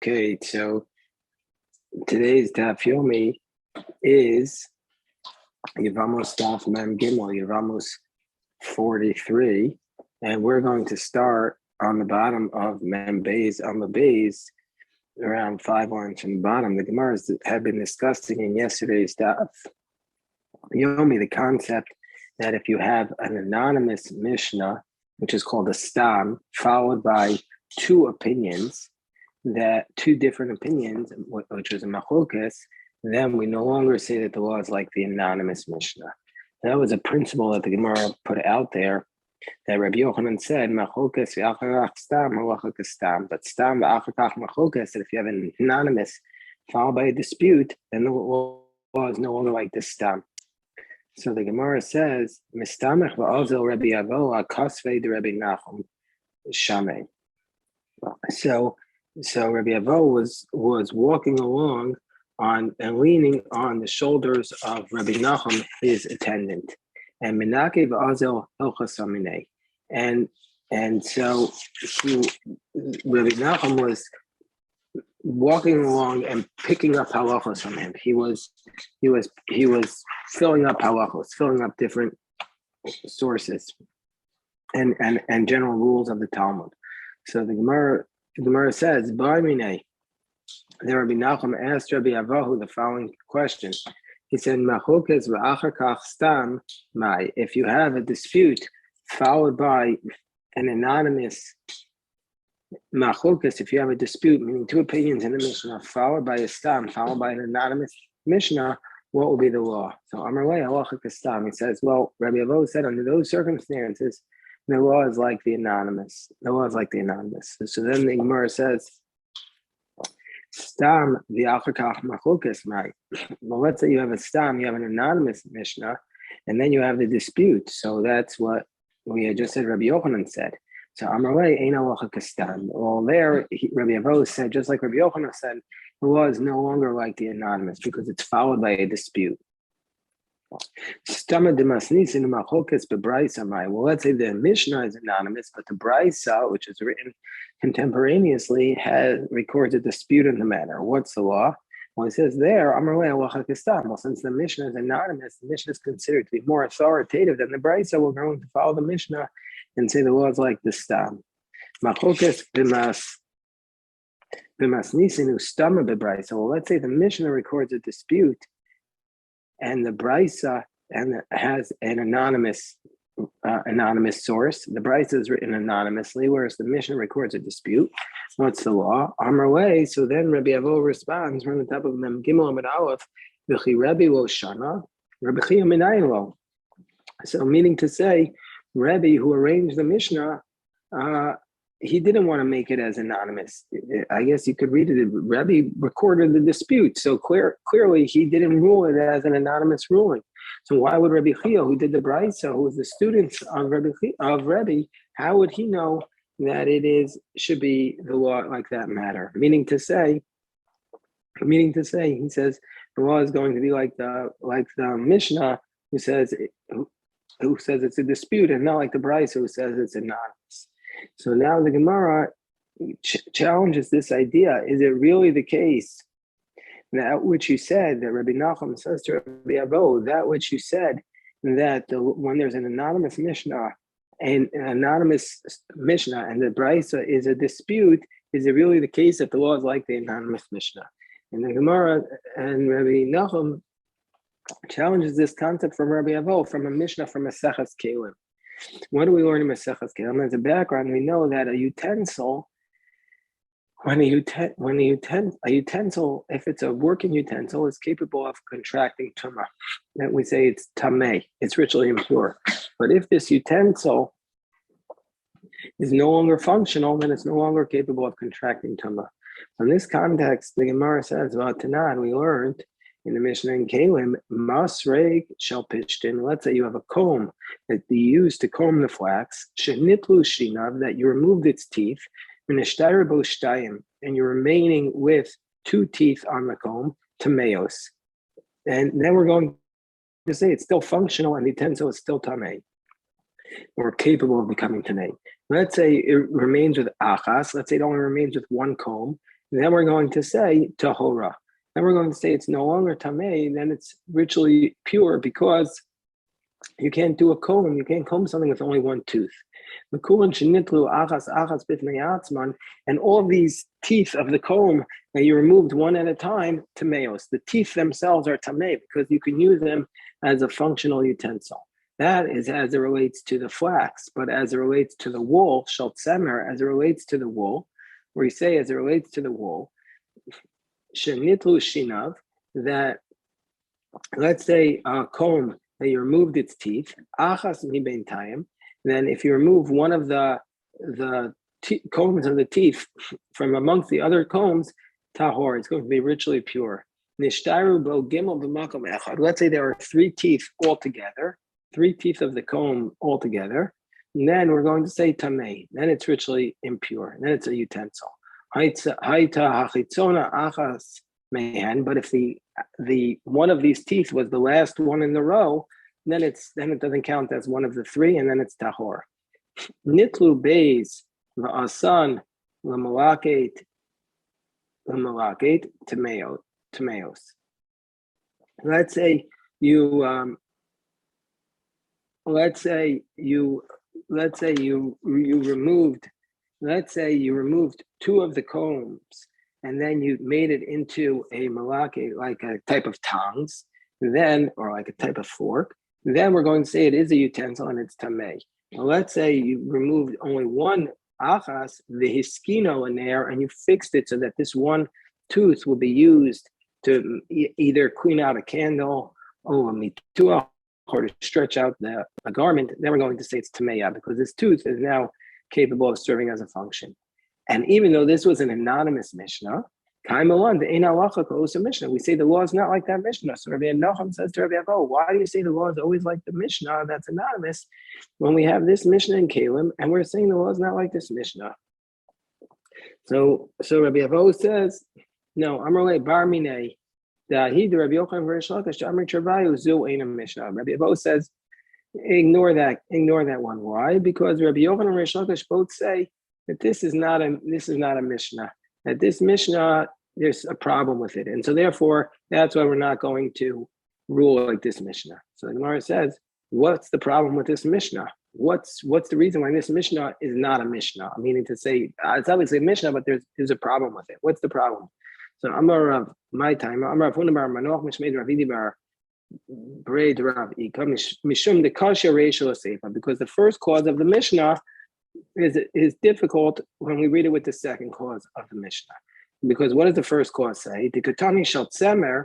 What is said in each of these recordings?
Okay, so today's Daf Yomi is Yevamos Daf Mem Gimel, Yevamos 43, and we're going to start on the bottom of Mem Beis on the Beis, around 5 lines from the bottom. The Gemaras had been discussing in yesterday's Daf Yomi the concept that if you have an anonymous Mishna, which is called a stam, followed by two opinions, that two different opinions, which was a machlokas, then we no longer say that the law is like the anonymous Mishnah. That was a principle that the Gemara put out there, that Rabbi Yochanan said, machlokas v'acharach stam, halacha stam, but stam v'acharach machlokas, that if you have an anonymous followed by a dispute, then the law is no longer like the stam. So the Gemara says, mistamech v'azel Rabbi Avo akasvei de Rabbi Nachum shamei. So Rabbi Avo was walking along on and leaning on the shoulders of Rabbi Nachum, his attendant, and Menake v'azel hilchos aminei, and so Rabbi Nachum was walking along and picking up halachos from him. He was filling up halachos, filling up different sources and general rules of the Talmud. So the Gemara says, Ba'amine, the Rabbi Nachum asked Rabbi Avahu the following question. He said, Machlokas v'achar kach stam mai. If you have a dispute followed by an anonymous machlokas, if you have a dispute, meaning two opinions in the Mishnah, followed by a stam, followed by an anonymous Mishnah, what will be the law? So Amarlei halacha kastam. He says, well, Rabbi Avahu said, under those circumstances, the law is like the anonymous. The law is like the anonymous. So then the Gemara says, stam v'achar machlokas mai. Well, let's say you have a stam, you have an anonymous Mishnah, and then you have the dispute. So that's what we had just said Rabbi Yochanan said. So Amarei ein halacha kastam. Well, there Rabbi Avo said, just like Rabbi Yochanan said, the law is no longer like the anonymous because it's followed by a dispute. Well, let's say the Mishnah is anonymous, but the Brisa, which is written contemporaneously, records a dispute in the matter. What's the law? Well, it says there, well, since the Mishnah is anonymous, the Mishnah is considered to be more authoritative than the Brisa. We're going to follow the Mishnah and say the law is like the stam. Well, let's say the Mishnah records a dispute, and the Brisa has an anonymous source. The Brisa is written anonymously, whereas the Mishnah records a dispute. What's the law? Amarlei. So then Rabbi Avo responds from the top of Mem Gimel Amud Aleph, V'chi Rabbi lo shana, Rabbi Chia minayin lo. So meaning to say, Rabbi, who arranged the Mishnah, he didn't want to make it as anonymous. I guess you could read it. Rabbi recorded the dispute, so clearly he didn't rule it as an anonymous ruling. So why would Rabbi Chia, who did the Brisa, who was the student of Rabbi, how would he know that should be the law like that matter? Meaning to say, he says the law is going to be like the Mishnah, who says it's a dispute, and not like the Brisa, who says it's anonymous. So now the Gemara challenges this idea. Is it really the case that which you said, that Rabbi Nachum says to Rabbi Avo, that which you said, that when there's an anonymous Mishnah and the Brisa is a dispute, is it really the case that the law is like the anonymous Mishnah? And the Gemara and Rabbi Nachum challenges this concept from Rabbi Avo, from a Mishnah from Maseches Kelim. What do we learn in Maseches Kelim? As a background, we know that a utensil, if it's a working utensil, is capable of contracting tumah. That we say it's tameh, it's ritually impure. But if this utensil is no longer functional, then it's no longer capable of contracting tumah. In this context, the Gemara says about Tanan, we learned in the Mishnah in Kelim, masreg shel pishtin. Let's say you have a comb that you use to comb the flax, shenitlu shinav, that you removed its teeth, and you're remaining with two teeth on the comb, tameos. And then we're going to say it's still functional and the utensil is still tamei, or capable of becoming tamei. Let's say it remains with achas. Let's say it only remains with one comb. then we're going to say tahora. Then we're going to say it's no longer tamei, then it's ritually pure because you can't do a comb. You can't comb something with only one tooth. And all of these teeth of the comb that you removed one at a time, tameos. The teeth themselves are tamei because you can use them as a functional utensil. That is as it relates to the flax, but as it relates to the wool, shaltsemer, as it relates to the wool, where you say as it relates to the wool, shenitlu shinav, that let's say a comb that you removed its teeth, achas mibein tayim, then if you remove one of the combs of the teeth from amongst the other combs, tahor, it's going to be ritually pure. Nishtaru bo gimel b'makom echad. Let's say there are three teeth altogether, three teeth of the comb altogether, and then we're going to say tamei. Then it's ritually impure. Then it's a utensil. Haita hachitzona achas mehen. But if the one of these teeth was the last one in the row, then it doesn't count as one of the three, and then it's tahor. Nitlu beis va'asan l'malakate tameos. Let's say you removed two of the combs, and then you made it into a malake, like a type of tongs, then, or like a type of fork. Then we're going to say it is a utensil and it's tamei. Now let's say you removed only one achas, the hiskino in there, and you fixed it so that this one tooth will be used to either clean out a candle or a mituah, or to stretch out a garment. Then we're going to say it's tameya because this tooth is now capable of serving as a function. And even though this was an anonymous Mishnah, we say the law is not like that Mishnah. So Rabbi Nachum says to Rabbi Avo, why do you say the law is always like the Mishnah that's anonymous when we have this Mishnah in Kalim and we're saying the law is not like this Mishnah? So Rabbi Avo says, no, Amrle Bar Minei, Dahi the Rabbi Yochanan Verish Lakish Amri Travayu Zu Ain't a Mishnah. Rabbi Avo says, ignore that one. Why? Because Rabbi Yochanan and Verish Lakish both say that this is not a Mishnah. That this Mishnah, there's a problem with it. And so therefore, that's why we're not going to rule like this Mishnah. So the Gemara says, what's the problem with this Mishnah? What's the reason why this Mishnah is not a Mishnah? Meaning to say, it's obviously a Mishnah, but there's a problem with it. What's the problem? So Amar Rav, my time, Amar Rav Hunabar, Manoch Mishmeid Ravidi Bar, Braid Rav, Mishum the Kasha Reishal Seifa, because the first clause of the Mishnah is difficult when we read it with the second clause of the Mishnah. Because what does the first clause say? The Katani Shaltsemer,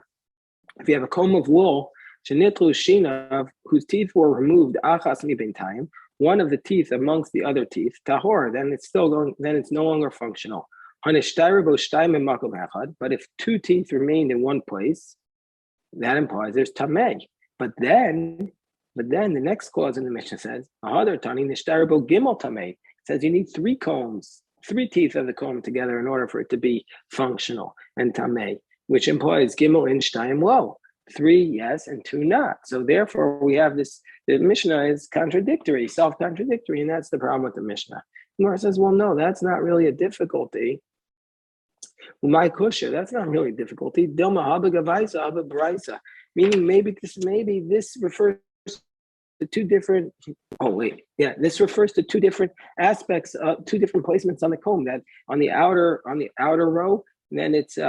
if you have a comb of wool, Shenitlu Shinav, whose teeth were removed, Achas Mibein Tayim, one of the teeth amongst the other teeth, Tahor, then it's no longer functional. But if two teeth remained in one place, that implies there's Tamei. But then the next clause in the Mishnah says, it says you need three combs, three teeth of the comb together in order for it to be functional and tamei, which implies gimel in shtayim lo, three yes and two not. So therefore we have this, the Mishnah is contradictory, self-contradictory, and that's the problem with the Mishnah. Gemara says, well, no, that's not really a difficulty. My kusha, that's not really a difficulty. Dilma haba gavaisa haba braisa, meaning maybe this refers to two different. This refers to two different aspects of two different placements on the comb. That on the outer row, and then it's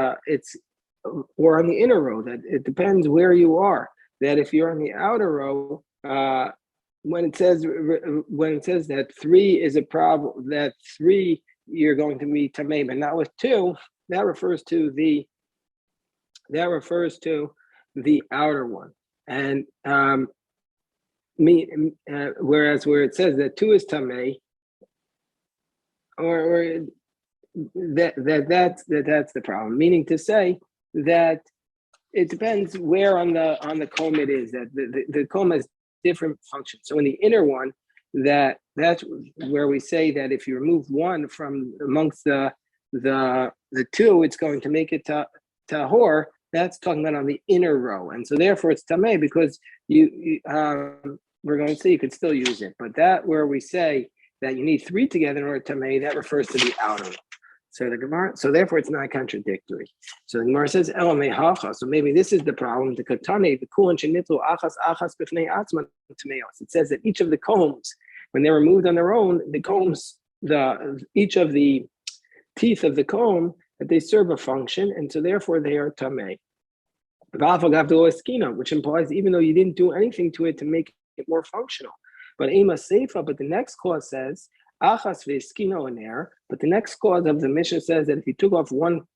or on the inner row. That it depends where you are. That if you're on the outer row, when it says that three is a problem, that three you're going to be tamei, but not with two. That refers to the outer one, and whereas where it says that two is tamei, or that's the problem. Meaning to say that it depends where on the comb it is. That the comb has different functions. So in the inner one, that's where we say that if you remove one from amongst the two, it's going to make it tahor. That's talking about on the inner row, and so therefore it's tamei because we're going to say you could still use it, but that where we say that you need three together in order to tamei, that refers to the outer row. So the Gemara, so therefore it's not contradictory. So the Gemara says, "El mehacha." So maybe this is the problem. The katane, the kulan shenitlu achas achas b'fnei atzman tmeos. It says that each of the combs, when they're removed on their own, the combs, each of the teeth of the comb, that they serve a function, and so therefore they are tamei. Which implies even though you didn't do anything to it to make it more functional. But ema seifa, but the next clause says achas ve'eskino in there. But the next clause of the Mishnah says that if you took off one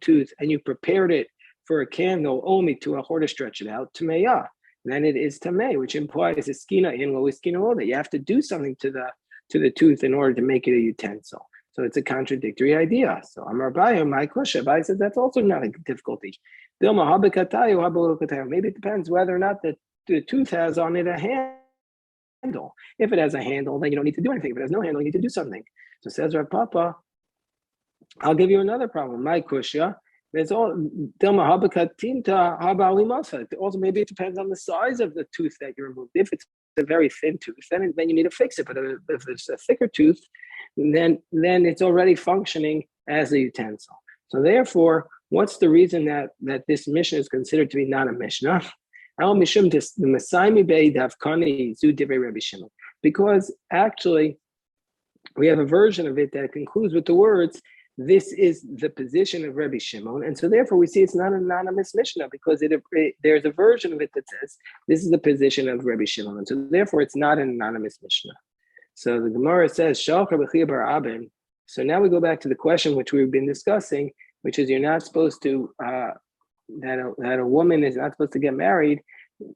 tooth and you prepared it for a candle only to a to stretch it out, tameya, then it is tamei, which implies eskina in lo eskino that you have to do something to the tooth in order to make it a utensil. So it's a contradictory idea. So Amar Abaye, my question, Abaye says that's also not a difficulty. Maybe it depends whether or not the tooth has on it a handle. If it has a handle, then you don't need to do anything. If it has no handle, you need to do something. So says Rav Papa, I'll give you another problem. My kushya, there's all also maybe it depends on the size of the tooth that you removed. If it's a very thin tooth, then you need to fix it. But if it's a thicker tooth, then it's already functioning as a utensil. So therefore, what's the reason that this Mishnah is considered to be not a Mishnah? Because actually, we have a version of it that concludes with the words, this is the position of Rabbi Shimon. And so therefore we see it's not an anonymous Mishnah because there's a version of it that says, this is the position of Rabbi Shimon. And so therefore it's not an anonymous Mishnah. So the Gemara says, so now we go back to the question which we've been discussing, which is you're not supposed to, that a woman is not supposed to get married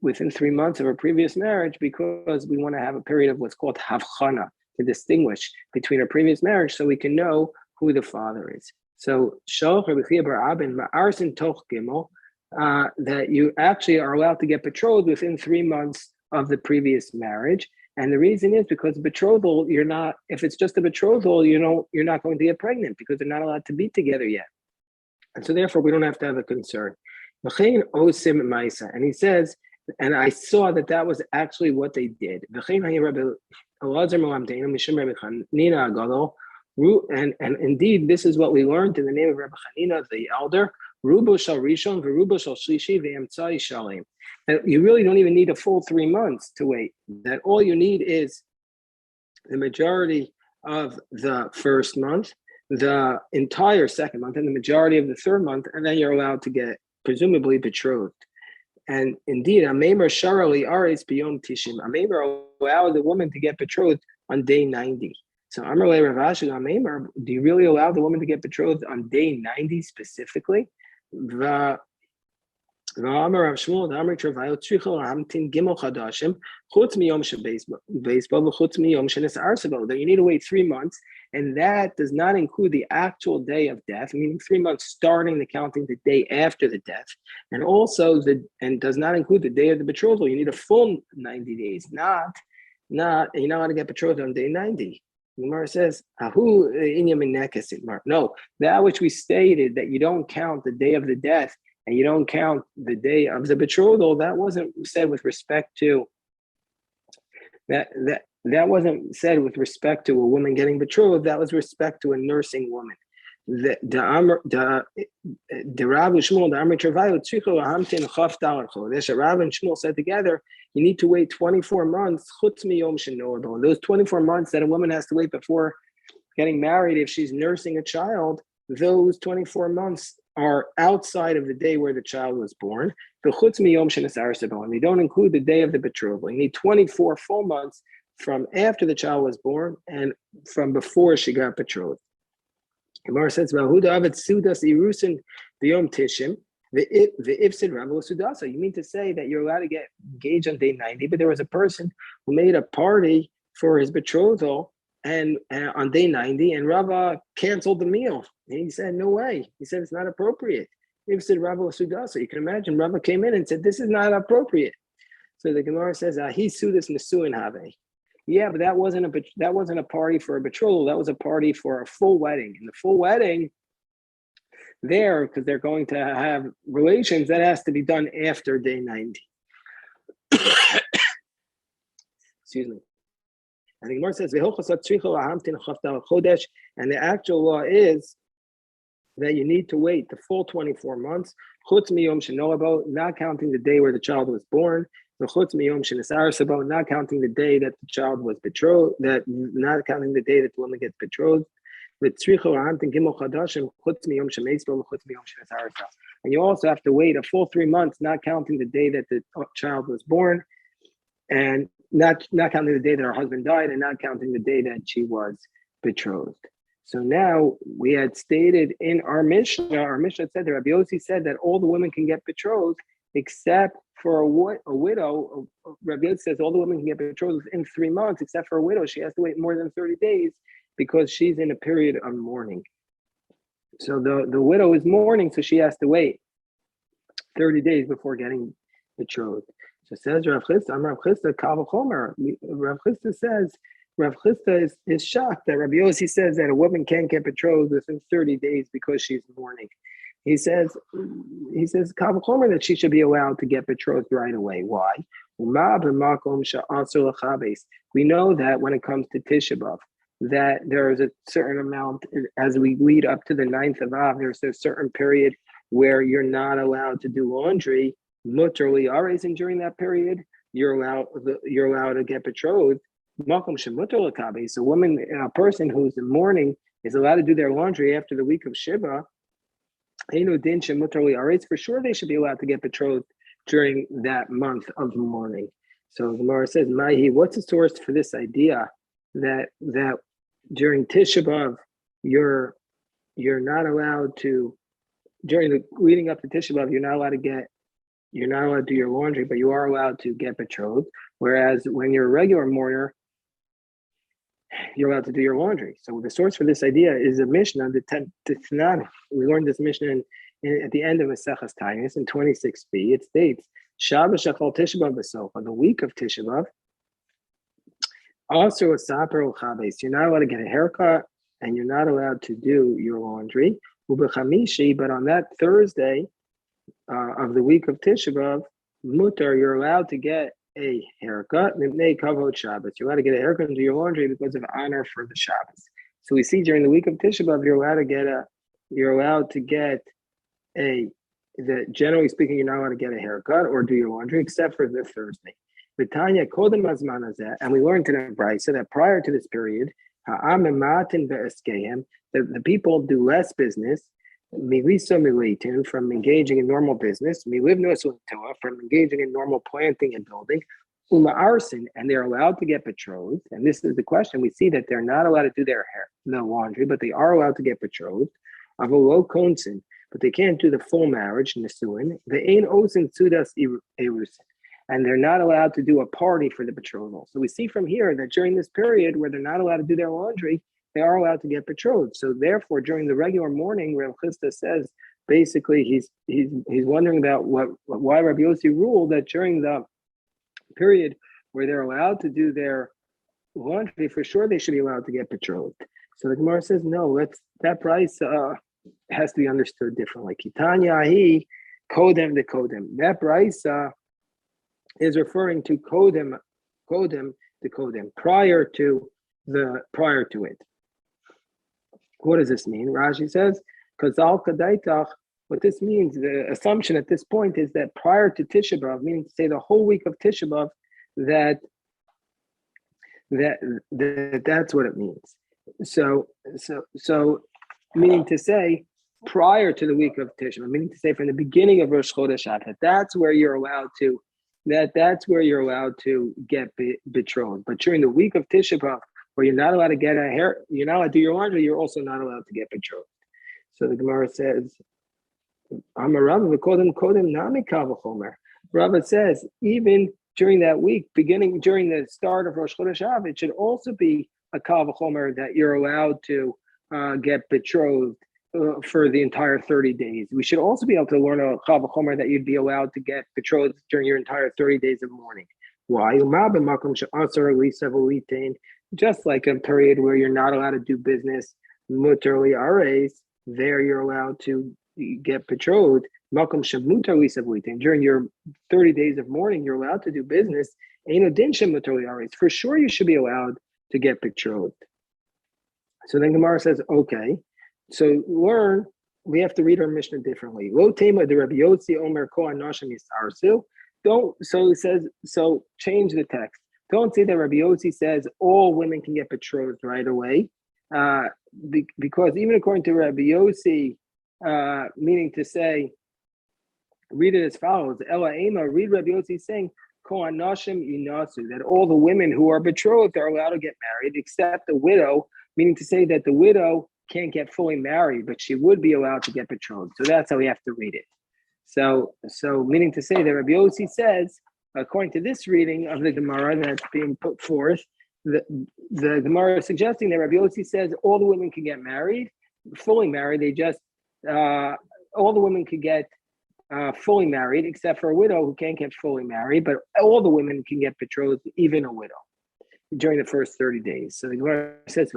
within 3 months of her previous marriage because we want to have a period of what's called havchana to distinguish between her previous marriage so we can know who the father is. So that you actually are allowed to get betrothed within 3 months of the previous marriage. And the reason is because betrothal, if it's just a betrothal, you're not going to get pregnant because they're not allowed to be together yet. And so therefore we don't have to have a concern. And he says, and I saw that was actually what they did. And indeed, this is what we learned in the name of Rabbi Chanina, the elder. Rubo shal rishon v'rubo shal shlishi v'emtzai shalim. That you really don't even need a full 3 months to wait. That all you need is the majority of the first month, the entire second month, and the majority of the third month, and then you're allowed to get presumably betrothed. And indeed, Amemer Sharali Ares Biyom Tishim. Amemer allowed the woman to get betrothed on day 90. So Amarle Ravashi Amemer, do you really allow the woman to get betrothed on day 90 specifically? Then you need to wait 3 months, and that does not include the actual day of death, meaning 3 months starting the counting the day after the death, and also does not include the day of the betrothal. You need a full 90 days, not you're not going to get betrothed on day 90. The Gemara says, no, that which we stated that you don't count the day of the death and you don't count the day of the betrothal, that wasn't said with respect to that wasn't said with respect to a woman getting betrothed. That was respect to a nursing woman. The Rav Shmuel, the Amri Travayo, Tzricho Hamtin Chaf Dalar Chodesh. Rav and Shmuel said together, you need to wait 24 months. Chutz miyom shenodo. Those 24 months that a woman has to wait before getting married, if she's nursing a child, those 24 months are outside of the day where the child was born. The chutz miyom shenesar sebo, and they don't include the day of the betrothal. You need 24 full months from after the child was born and from before she got betrothed. Gemara says, "Vahuda avet sudas irusin b'yom tishim the ifsid rabbi sudasa." You mean to say that you're allowed to get engaged on day 90, but there was a person who made a party for his betrothal and on day 90, and Rava canceled the meal. And he said, "No way." He said it's not appropriate. Ifsid rabbi sudasa. You can imagine Rava came in and said, "This is not appropriate." So the Gemara says, "Ahi sudas nesuin have." Yeah, but that wasn't a party for a betrothal. That was a party for a full wedding. And the full wedding, because they're going to have relations, that has to be done after day 90. Excuse me. And the Gemara says, and the actual law is that you need to wait the full 24 months, chutz miyom shenoabo, not counting the day where the child was born, chutz miyom shenisarasabo, not counting the day that the child was betrothed, not counting the day that the woman gets betrothed. And you also have to wait a full 3 months, not counting the day that the child was born, and not counting the day that her husband died, and not counting the day that she was betrothed. So now we had stated in our Mishnah said that Rabbi Yossi said that all the women can get betrothed except for a widow. Rabbi Yossi says all the women can get betrothed in 3 months, except for a widow. She has to wait more than 30 days because she's in a period of mourning. So the widow is mourning, so she has to wait 30 days before getting betrothed. So says Rav Chisda, Rav Chisda, Kal V'chomer. Rav Chisda says, Rav Chisda is shocked that Rabbi Yossi says that a woman can't get betrothed within 30 days because she's mourning. He says, Kal V'chomer, that she should be allowed to get betrothed right away. Why? We know that when it comes to Tisha B'Av, that there is a certain amount, as we lead up to the 9th of Av, there's a certain period where you're not allowed to do laundry, mutter li'ares, and during that period, you're allowed to get betrothed. So a person who's in mourning is allowed to do their laundry after the week of Shiva. For sure they should be allowed to get betrothed during that month of mourning. So the Gemara says, Mahi, what's the source for this idea that during Tisha B'Av, you're not allowed to, during the leading up to Tisha B'Av, you're not allowed to do your laundry, but you are allowed to get betrothed. Whereas when you're a regular mourner, you're allowed to do your laundry. So the source for this idea is a Mishna, the Tsunami. We learned this Mishna at the end of Maseches Taanis in 26b. It states, Shabbos Shachol Tisha B'Av B'Sof, on the week of Tisha B'Av, also a saper u'chabes. You're not allowed to get a haircut, and you're not allowed to do your laundry. Ubechamishi, but on that Thursday of the week of Tisha B'Av, mutar, you're allowed to get a haircut. Mipnei kavod Shabbos. You're allowed to get a haircut and do your laundry because of honor for the Shabbos. So we see during the week of Tisha B'Av, generally speaking, you're not allowed to get a haircut or do your laundry except for the Thursday. V'tanya kodem hazman hazeh, and we learned in the Brisa that prior to this period, ha'am ematin ve'eskehem, the people do less business, miliso militin, from engaging in normal business, milivnos u'toa, from engaging in normal planting and building, uma'arsin, and they're allowed to get betrothed. And this is the question. We see that they're not allowed to do their laundry, but they are allowed to get betrothed. Avolo konsin, but they can't do the full marriage, nisuin. The ein osin sudas erusin. And they're not allowed to do a party for the betrothal. So we see from here that during this period where they're not allowed to do their laundry, they are allowed to get betrothed. So therefore, during the regular mourning, Rav Chisda says, basically, he's wondering about why Rabbi Yossi ruled that during the period where they're allowed to do their laundry, for sure they should be allowed to get betrothed. So the Gemara says, no, that price has to be understood differently. Kitanya hi kodem de kodem. That price is referring to kodem de kodem, prior to it. What does this mean? Rashi says, Kazal kadaitach. What this means, the assumption at this point is that prior to Tisha B'Av, meaning to say the whole week of Tisha B'Av, that's what it means. So meaning to say prior to the week of Tisha B'Av, meaning to say from the beginning of Rosh Chodesh Av, that's where you're allowed to get betrothed. But during the week of Tisha B'Av, where you're not allowed to get you're not allowed to do your laundry, you're also not allowed to get betrothed. So the Gemara says, Rava says, even during that week, beginning during the start of Rosh Chodesh Av, it should also be a kal v'chomer that you're allowed to get betrothed for the entire 30 days. We should also be able to learn a kal v'chomer that you'd be allowed to get betrothed during your entire 30 days of mourning. Why? Just like a period where you're not allowed to do business, mutar li'ares, there you're allowed to get betrothed. During your 30 days of mourning, you're allowed to do business. For sure you should be allowed to get betrothed. So then Gemara says, okay, so learn we have to read our Mishnah differently. Lo tema de Rabbi Yossi Omer Ko Anoshim Yisarsu. Don't, so it says, so change the text. Don't say that Rabbi Yossi says all women can get betrothed right away. Because even according to Rabbi Yossi, meaning to say, read it as follows. Ela Ema, read Rabbi Yossi saying, Ko Anoshim Yinasu, that all the women who are betrothed are allowed to get married, except the widow, meaning to say that the widow can't get fully married, but she would be allowed to get betrothed. So that's how we have to read it. So meaning to say that Rabbi Yossi says, according to this reading of the Gemara that's being put forth, the Gemara is suggesting that Rabbi Yossi says all the women can get married, fully married. They just all the women could get fully married, except for a widow who can't get fully married. But all the women can get betrothed, even a widow, during the first 30 days. So the Gemara says,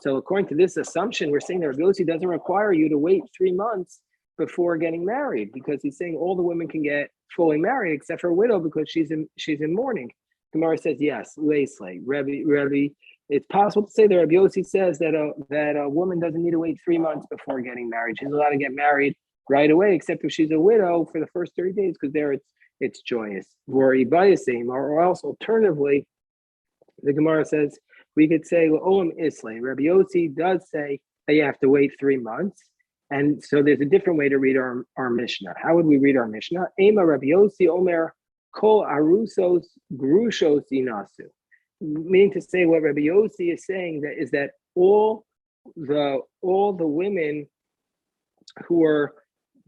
so according to this assumption, we're saying that Rabbi Yossi doesn't require you to wait 3 months before getting married, because he's saying all the women can get fully married except for a widow because she's in mourning. Gemara says yes, Rabbi. It's possible to say that Rabbi Yossi says that a woman doesn't need to wait 3 months before getting married. She's allowed to get married right away, except if she's a widow for the first 30 days, because there it's joyous. Or else alternatively, the Gemara says we could say Olam Islay. Rabbi Yossi does say that you have to wait 3 months. And so there's a different way to read our Mishnah. How would we read our Mishnah? Ema Rabbi Yossi Omer Kol Arusos Grushos Inasu. Meaning to say what Rabbi Yossi is saying that all the women who are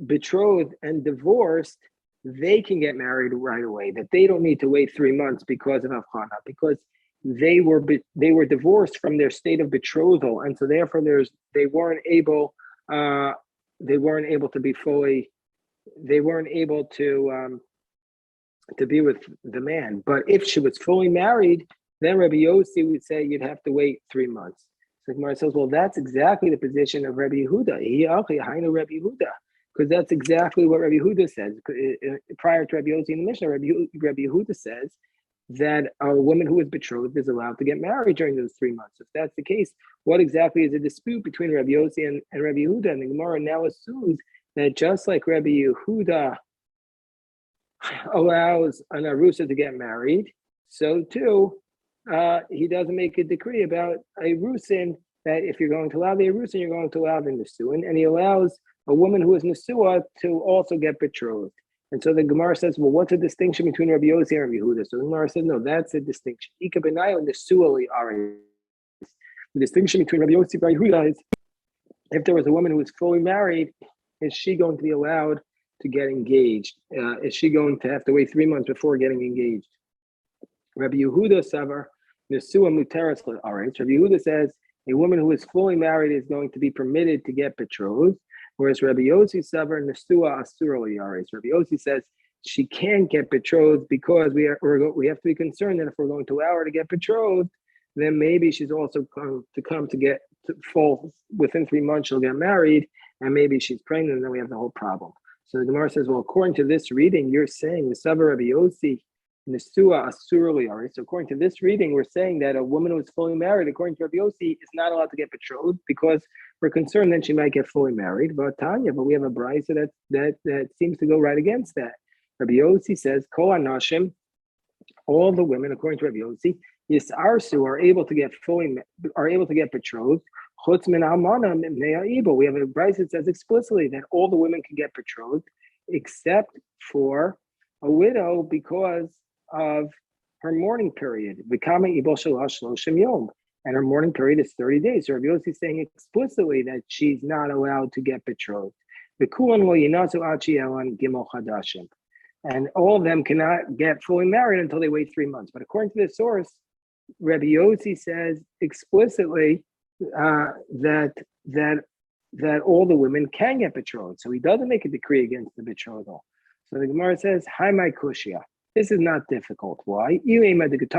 betrothed and divorced, they can get married right away. That they don't need to wait 3 months because of Avchana, because they were divorced from their state of betrothal, and so therefore they weren't able to be fully, they weren't able to be with the man. But if she was fully married, then Rabbi Yossi would say you'd have to wait 3 months. So Gemara says, well, that's exactly the position of Rabbi Yehuda. Because that's exactly what Rabbi Yehuda says. Prior to Rabbi Yossi in the Mishnah, Rabbi Yehuda says that a woman who is betrothed is allowed to get married during those 3 months. If that's the case, what exactly is the dispute between Rabbi Yossi and Rabbi Yehuda? And the Gemara now assumes that just like Rabbi Yehuda allows an Arusa to get married, so too, he doesn't make a decree about a Rusin, that if you're going to allow the Arusin, you're going to allow the Nesuin, and he allows a woman who is Nesua to also get betrothed. And so the Gemara says, well, what's the distinction between Rabbi Yossi and Rabbi Yehuda? So the Gemara says, no, that's a distinction. Ika benayo Nesua li aris. The distinction between Rabbi Yossi and Rabbi Yehuda is, if there was a woman who was fully married, is she going to be allowed to get engaged? Is she going to have to wait 3 months before getting engaged? Rabbi Yehuda savar Nesua muteras aris. Rabbi Yehuda says a woman who is fully married is going to be permitted to get betrothed, whereas Rabbi Yossi savar Nesua asura li aris. Rabbi Yossi says she can't get betrothed because we have to be concerned that if we're going to allow her to get betrothed, then maybe she's also going to fall within 3 months. She'll get married, and maybe she's pregnant, and then we have the whole problem. So the Gemara says, well, according to this reading, you're saying the Savar Rabbi Yossi Nesua Asur li aris. So according to this reading, we're saying that a woman who is fully married, according to Rabbi Yossi, is not allowed to get betrothed because we're concerned that she might get fully married. But we have a brisa that seems to go right against that. Rabbi Yossi says, Kol Anashim, all the women, according to Rabbi Yossi, Yisarsu are able to get betrothed. Chutz min almana mipnei ha'ibul. We have a brisa that says explicitly that all the women can get betrothed, except for a widow because of her mourning period. V'kama ibul shalash shloshim yom, and her mourning period is 30 days. So Rabbi Yossi is saying explicitly that she's not allowed to get betrothed. V'kulan lo yinasu achi elan gimel chadashim. And all of them cannot get fully married until they wait 3 months. But according to this source, Rabbi Yossi says explicitly that all the women can get betrothed. So he doesn't make a decree against the betrothal. So the Gemara says, Hi, my kushya. This is not difficult. Why? Maybe we could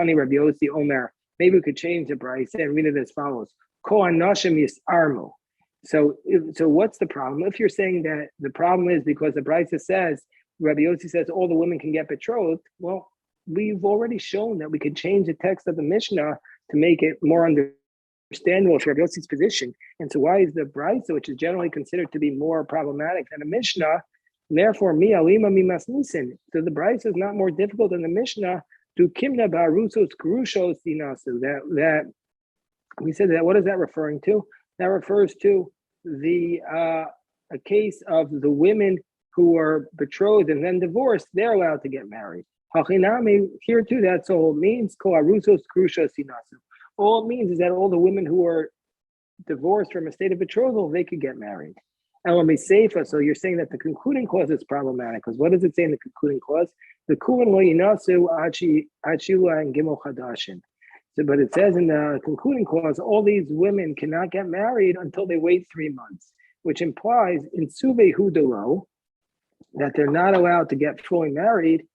change the brisa and read it as follows. Ko anashim yisarmu. So what's the problem? If you're saying that the problem is because the brisa says, Rabbi Yossi says all the women can get betrothed, well, we've already shown that we could change the text of the Mishnah to make it more understandable understandable for Rabbi Yossi's position. And so why is the Brisa, which is generally considered to be more problematic than a Mishnah, therefore mi alima mi masnisin? So the Brisa is not more difficult than the Mishnah. Do kimna barusos grushos dinasu. That we said that. What is that referring to? That refers to the a case of the women who are betrothed and then divorced. They're allowed to get married. Hachinami, here too, that's all it means. Ko arusos grushos dinasu. All it means is that all the women who are divorced from a state of betrothal, they could get married. Elami Seifa, so you're saying that the concluding clause is problematic, because what does it say in the concluding clause? The Kulan lo yinasu achila and gimel chadashin. So, but it says in the concluding clause, all these women cannot get married until they wait 3 months, which implies in Suvei Hudalo that they're not allowed to get fully married,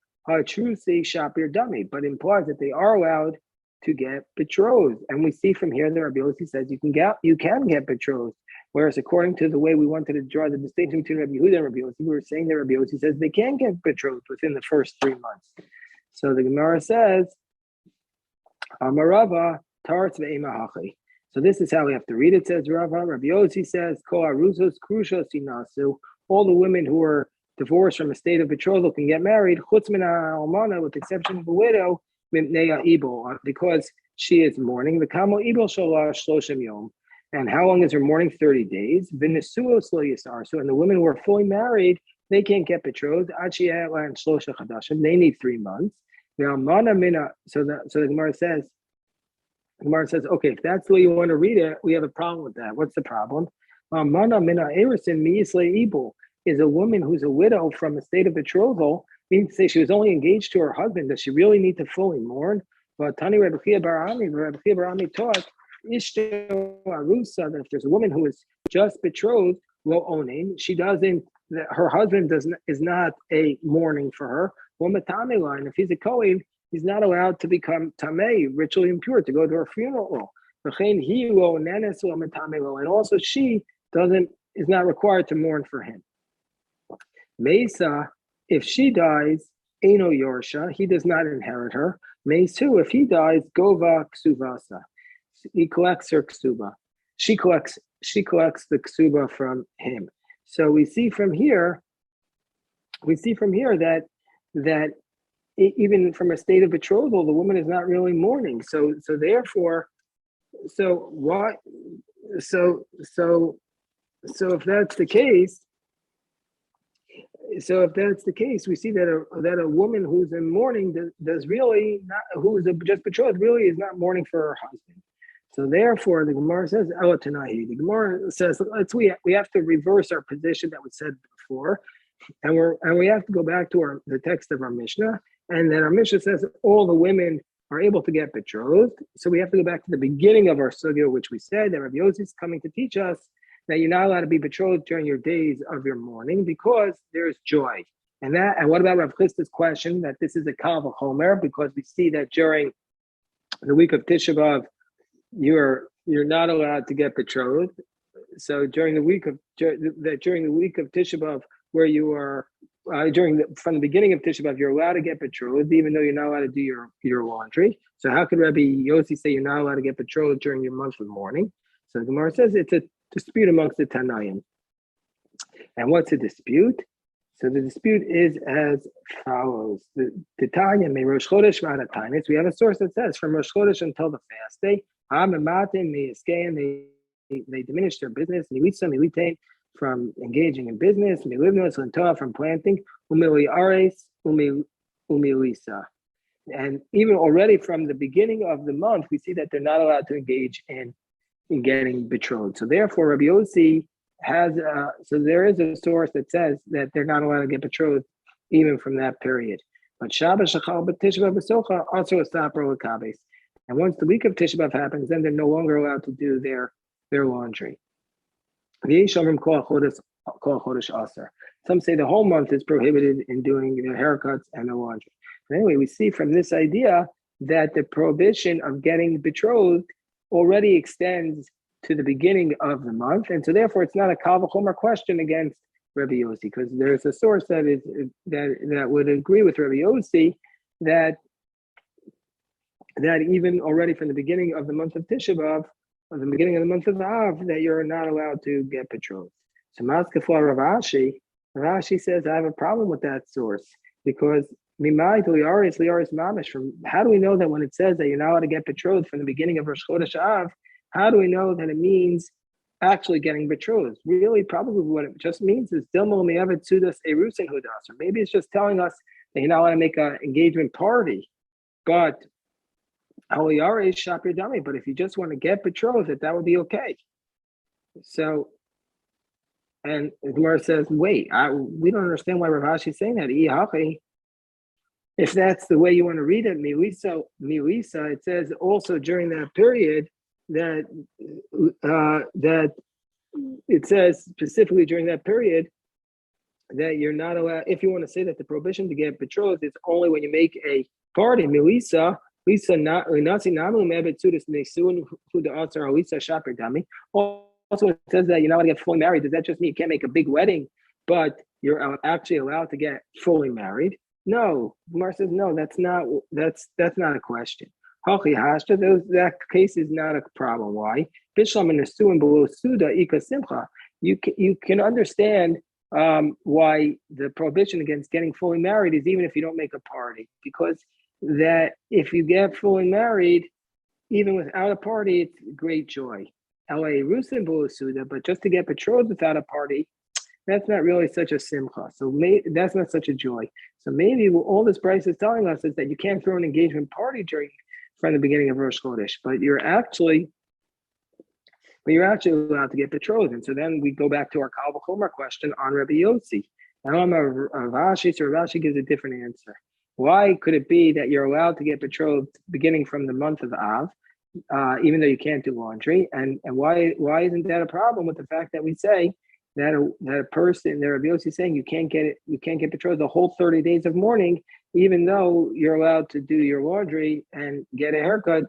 true say shapir dummy, but implies that they are allowed to get betrothed. And we see from here that Rabbi Yossi says you can get betrothed. Whereas according to the way we wanted to draw the distinction between Rabbi Yehuda and Rabbi Yossi, we were saying that Rabbi Yossi says they can get betrothed within the first 3 months. So the Gemara says, Amarava Taretz ve'emahachi. So this is how we have to read it. Says Rabbi Yossi says, Ko aruzos krushos inasu. All the women who are divorced from a state of betrothal can get married, chutz min ha'almana, with the exception of the widow, because she is mourning. The kamo ibol shalosh shloshim yom. And how long is her mourning? 30 days. V'nesuos lo yisar. So, and the women who are fully married, they can't get betrothed. Achiyah and shlosha chadashim. They need 3 months. Now, mana mina. So the Gemara says, okay, if that's the way you want to read it, we have a problem with that. What's the problem? Mana mina erisin miyisle ibol is a woman who's a widow from a state of betrothal. Means to say she was only engaged to her husband. Does she really need to fully mourn? But Tani Rabbi Chia bar Ami taught Ishto Arusa that if there's a woman who is just betrothed, lo onin, she doesn't. Her husband is not a mourning for her. Well, matame line. If he's a kohen, he's not allowed to become tamei, ritually impure, to go to her funeral. And also she is not required to mourn for him. Mesa, if she dies, Eino Yorsha, he does not inherit her. Mesu, if he dies, Gova Ksuvasa. He collects her ksuba. She collects the ksuba from him. So we see from here that even from a state of betrothal, the woman is not really mourning. So therefore, if that's the case. So if that's the case, we see that a woman who's in mourning does really not, who is just betrothed, really is not mourning for her husband. So therefore, the Gemara says, Elatanahi. The Gemara says, we have to reverse our position that we said before, and we have to go back to the text of our Mishnah, and then our Mishnah says all the women are able to get betrothed. So we have to go back to the beginning of our sugya, which we said that Rabbi Yossi is coming to teach us that you're not allowed to be betrothed during your days of your mourning because there's joy. And what about Rav Chisda's question that this is a kal v'chomer, because we see that during the week of Tisha B'Av, you're not allowed to get betrothed. So during the week of Tisha B'Av, where you are from the beginning of Tisha B'Av, you're allowed to get betrothed, even though you're not allowed to do your laundry. So how could Rabbi Yossi say you're not allowed to get betrothed during your month of mourning? So the Gemara says it's a dispute amongst the Tanaim. And what's a dispute? So the dispute is as follows. The Tanya may Rosh Chodesh V'Anatanis. We have a source that says from Rosh Chodesh until the fast day, they diminish their business, from engaging in business, from planting, and even already from the beginning of the month, we see that they're not allowed to engage in getting betrothed. So therefore, Rabbi Yossi has, there is a source that says that they're not allowed to get betrothed even from that period. But Shabbos, Shachal, Tisha B'Av, B'Socha, also a stopper with Kabes. And once the week of Tisha B'Av happens, then they're no longer allowed to do their laundry. Some say the whole month is prohibited in doing their haircuts and the laundry. But anyway, we see from this idea that the prohibition of getting betrothed already extends to the beginning of the month, and so therefore it's not a kal v'chomer question against Rabbi Yossi, because there's a source that would agree with Rabbi Yossi that even already from the beginning of the month of Tisha B'Av, the beginning of the month of Av, that you're not allowed to get betrothed. So Maskefla Ravashi says, I have a problem with that source because Mimai to Liaris Mamish. From how do we know that when it says that you're not allowed to get betrothed from the beginning of Rosh Chodesh Av, how do we know that it means actually getting betrothed? Really, probably what it just means is Dilmo Me'avet Sudas Erusin Hudas. Or maybe it's just telling us that you're not allowed to make an engagement party. But Aliyare is Shapir Dami. But if you just want to get betrothed, that would be okay. So, and Gemara says, wait, we don't understand why Rav Ashi is saying that. If that's the way you want to read it, Milisa, it says also during that period that it says specifically during that period that you're not allowed, if you want to say that the prohibition to get betrothed is only when you make a party. Milisa, Lisa not Nasi Namu Mebet Sudis Nesun who the answer are Lisa Shapir Dami. Also, it says that you're not going to get fully married. Does that just mean you can't make a big wedding, but you're actually allowed to get fully married? No, Gemara says no. That's not a question. That case is not a problem. Why? Bishlam and Nesu and below Suda Ika Simcha. You can understand why the prohibition against getting fully married is even if you don't make a party, because that if you get fully married, even without a party, it's great joy. LA Rusin Suda, but just to get betrothed without a party, that's not really such a simcha. So that's not such a joy. So maybe all this Bryce is telling us is that you can't throw an engagement party from the beginning of Rosh Chodesh, but you're actually allowed to get betrothed. And so then we go back to our Kal V'chomer question on Rabbi Yossi. And Rashi gives a different answer. Why could it be that you're allowed to get betrothed beginning from the month of Av, even though you can't do laundry? And why isn't that a problem with the fact that we say that a person, that Rabbi Yossi is saying you can't get betrothed the whole 30 days of mourning, even though you're allowed to do your laundry and get a haircut,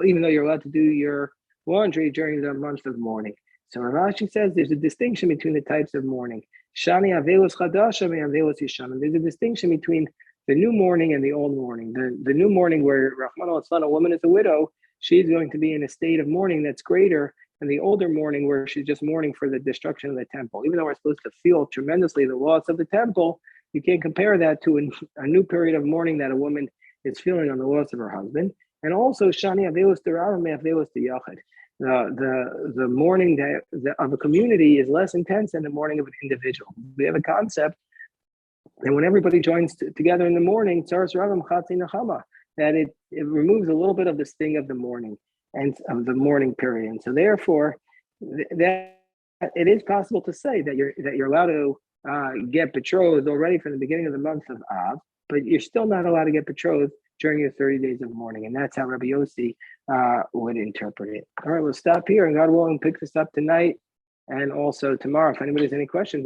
even though you're allowed to do your laundry during the month of mourning. So Rashi says there's a distinction between the types of mourning. Shani Avelos Chadasha and Avelos Yishanim. There's a distinction between the new mourning and the old mourning. The new mourning where Rahman al-Aslan, a woman is a widow, she's going to be in a state of mourning that's greater than the older mourning where she's just mourning for the destruction of the temple. Even though we're supposed to feel tremendously the loss of the temple, you can't compare that to a new period of mourning that a woman is feeling on the loss of her husband. And also, Shani Avelos Deravam Avelos Yachid. The mourning of a community is less intense than the mourning of an individual. We have a concept that when everybody joins together in the morning, that it removes a little bit of the sting of the mourning and of the mourning period. And so therefore, that it is possible to say that you're allowed to get betrothed already from the beginning of the month of Av, but you're still not allowed to get betrothed during your 30 days of mourning. And that's how Rabbi Yossi would interpret it. All right, we'll stop here, and God willing, pick this up tonight and also tomorrow. If anybody has any questions.